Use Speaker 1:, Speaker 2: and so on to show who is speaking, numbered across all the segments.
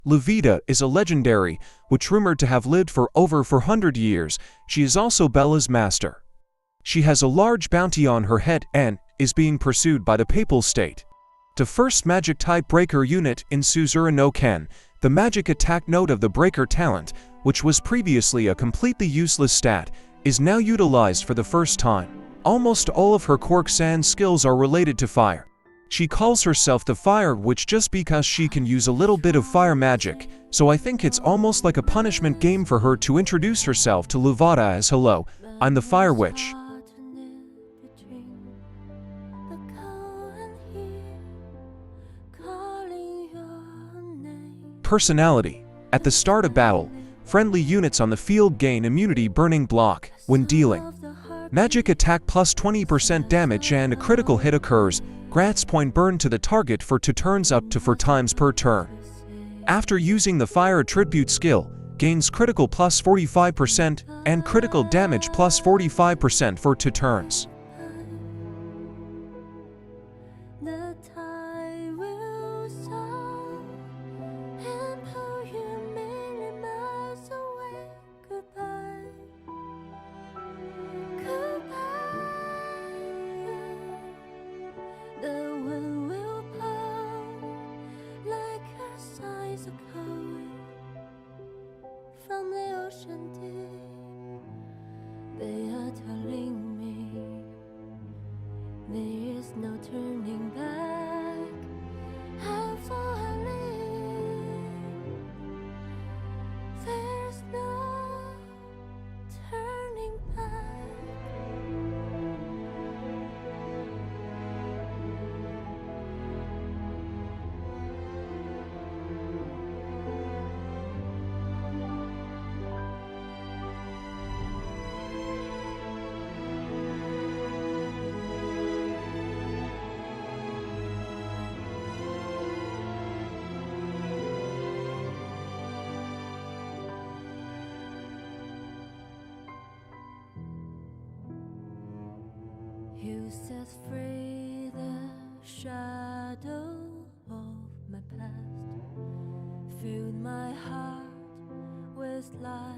Speaker 1: Luvita is a legendary, which rumored to have lived for over 400 years. She is also Bella's master. She has a large bounty on her head and is being pursued by the Papal State. The first magic type breaker unit in Suzura no Ken, the magic attack node of the breaker talent, which was previously a completely useless stat, is now utilized for the first time. Almost all of her Cork-san skills are related to fire. She calls herself the Fire Witch just because she can use a little bit of fire magic, so I think it's almost like a punishment game for her to introduce herself to Luvita as "Hello, I'm the Fire Witch." Personality. At the start of battle, friendly units on the field gain immunity burning block when dealing magic attack plus 20% damage, and a critical hit occurs, grants point burn to the target for 2 turns up to 4 times per turn. After using the fire attribute skill, gains critical plus 45% and critical damage plus 45% for 2 turns.
Speaker 2: They are telling me there is no turning back. How far I live, there's no turning back. You set free the shadow of my past, filled my heart with light,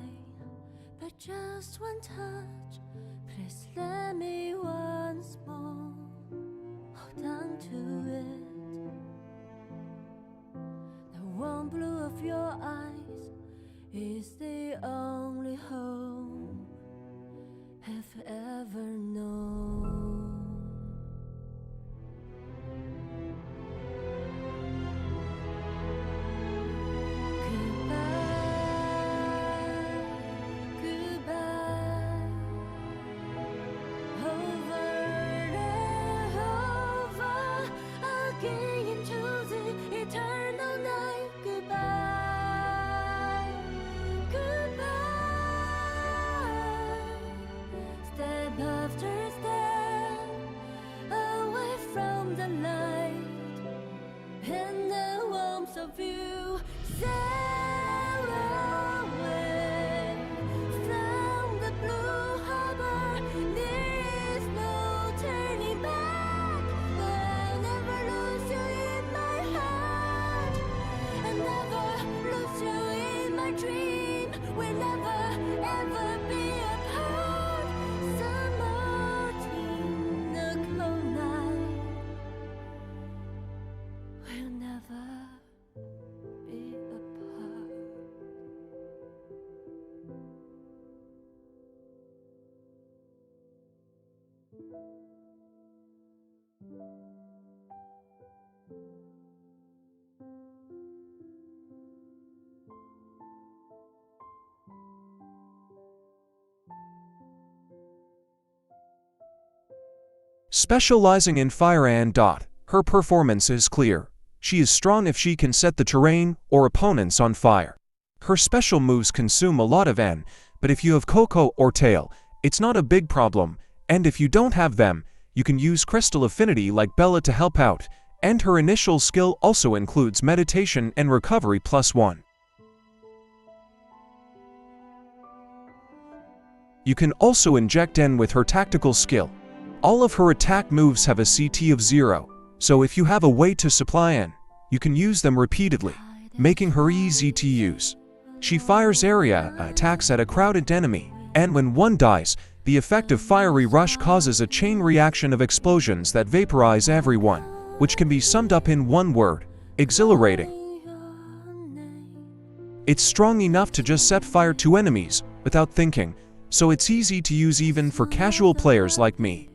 Speaker 2: but just one touch, please let me once more hold on to it. The warm blue of your eyes is the only home I've ever known. After step away from the light and the warmth of you, sail away from the blue harbor. There is no turning back. I'll never lose you in my heart. I'll never lose you in my dream. We'll never ever be apart.
Speaker 1: Specializing in fire and her performance is clear. She is strong if she can set the terrain or opponents on fire. Her special moves consume a lot of N, but if you have Coco or Tail, it's not a big problem, and if you don't have them, you can use Crystal Affinity like Bella to help out, and her initial skill also includes Meditation and Recovery +1. You can also inject N with her tactical skill. All of her attack moves have a CT of 0, so if you have a way to supply N, you can use them repeatedly. making her easy to use. She fires area attacks at a crowded enemy, and when one dies, the effective fiery rush causes a chain reaction of explosions that vaporize everyone, which can be summed up in one word: exhilarating. It's strong enough to just set fire to enemies without thinking, so it's easy to use even for casual players like me.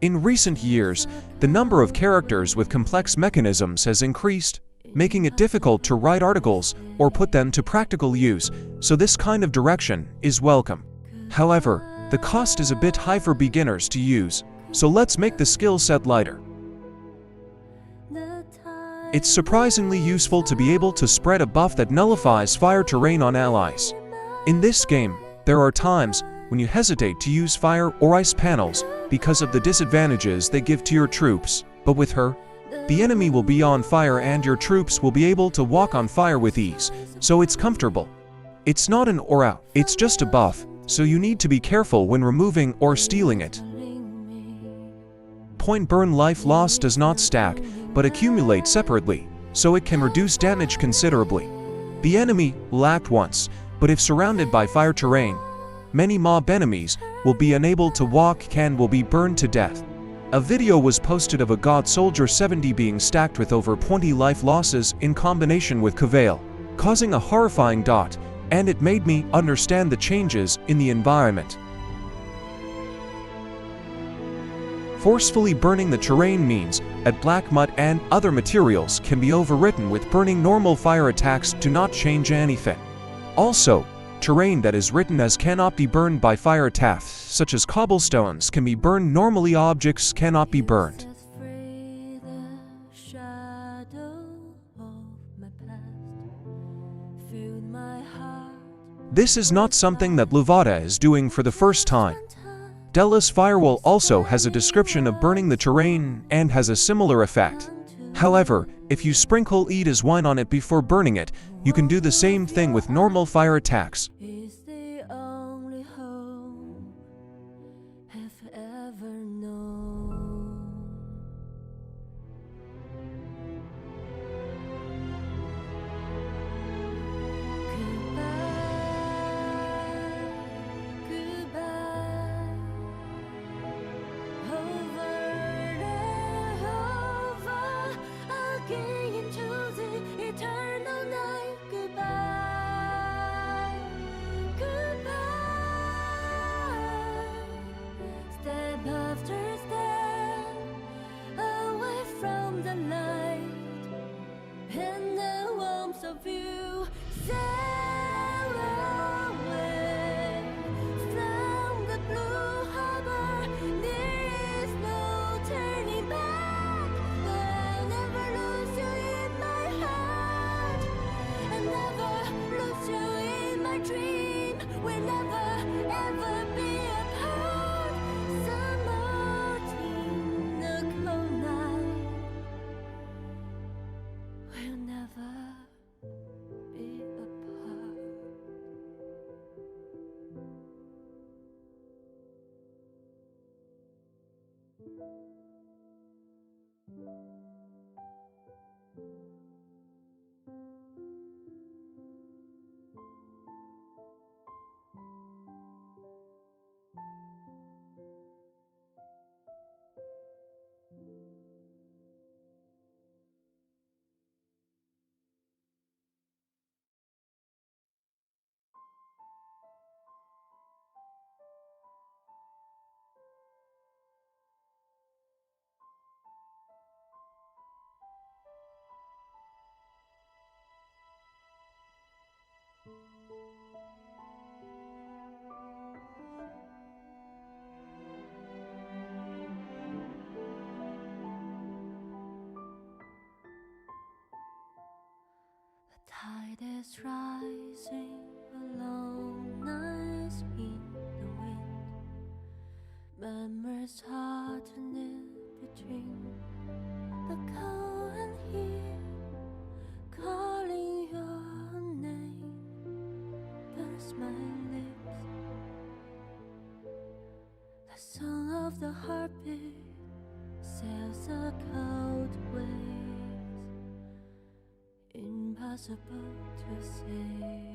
Speaker 1: In recent years, the number of characters with complex mechanisms has increased, making it difficult to write articles or put them to practical use, so this kind of direction is welcome. However, the cost is a bit high for beginners to use, so let's make the skill set lighter. It's surprisingly useful to be able to spread a buff that nullifies fire terrain on allies. In this game, there are times when you hesitate to use fire or ice panels because of the disadvantages they give to your troops, but with her, the enemy will be on fire and your troops will be able to walk on fire with ease, so it's comfortable. It's not an aura, it's just a buff, so you need to be careful when removing or stealing it. Point burn life loss does not stack, but accumulate separately, so it can reduce damage considerably. The enemy will act once, but if surrounded by fire terrain, many mob enemies will be unable to walk and will be burned to death. A video was posted of a God Soldier 70 being stacked with over 20 life losses in combination with Convallaria, causing a horrifying dot, and it made me understand the changes in the environment. Forcefully burning the terrain means that black mud and other materials can be overwritten with burning. Normal fire attacks do not change anything. Also, terrain that is written as cannot be burned by fire attacks, such as cobblestones, can be burned. Normally objects cannot be burned. This is not something that Luvita is doing for the first time. Della's firewall also has a description of burning the terrain and has a similar effect. However, if you sprinkle Eda's wine on it before burning it, you can do the same thing with normal fire attacks.
Speaker 2: Tide is rising along nights in the wind. Memories harden in between the cold and here, calling your name burns my lips. The song of the heartbeat sails a cold waves in past was about to say.